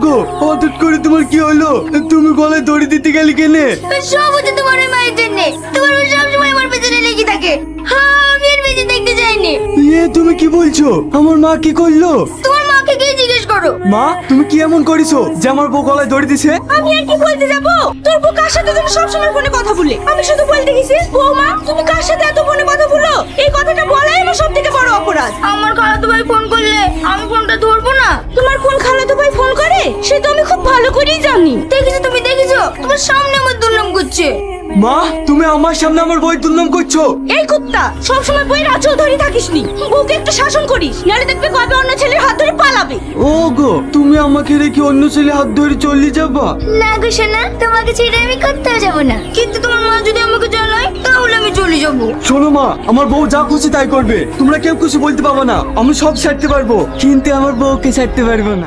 গো, হঠাৎ করে তোমার কি হলো? তুমি গলায় দড়ি দিতে গেলি কেনে? সব হচ্ছে তোমার ওই মায়ের জন্য। তোমার ওই সবসময় আমার পেছনে লেগে থাকে। হ্যাঁ, আমি আর বেঁচে দেখতে চাইনি। তুমি কি বলছো? আমার মা কি করলো? তোমার মাকে গিয়ে জিজ্ঞেস করো। মা, তুমি কি এমন করেছো যে আমার বউ গলায় দড়ি দিছে? আমি আর কি বলতে যাবো? তোর বউ কার সাথে তুমি সবসময় ফোনে কথা বলে? আমি শুধু বলতে গেছি, বৌমা তুমি কার সাথে এত ফোনে কথা বলো? এই কথাটা বলাই আমার সব থেকে বড় অপরাধ। আমার খালাতো ভাই ফোন করলে আমি ফোনটা ধরবো না। তোমার কোন খালাতো ভাই ফোন করে সে তো আমি খুব ভালো করেই জানি। দেখেছো তুমি, দেখেছো তোমার সামনে আমার দুর্নাম করছে। মা, তুমি আমার সামনে আমার বই দুর্নাম করছো? এই কুত্তা, সবসময় বইয়ের আঁচল ধরে থাকিস নি। বউকে একটু শাসন করিস, নাহলে দেখবে কবে অন্য ছেলের হাত ধরে পালাবে। ও গো, তুমি আমাকে রেখে অন্য ছেলে হাত ধরে চলে যাবা? না গো সোনা, তোমাকে ছেড়ে আমি কোথাও যাব না। কিন্তু তোমার মা যদি আমাকে জ্বালায় তাহলে আমি চলে যাব। শোনো মা, আমার বউ যা খুশি তাই করবে, তোমরা কেউ কিছু বলতে পারবে না। আমি সব ছাড়তে পারবো, কিন্তু আমার বউকে ছাড়তে পারবো না।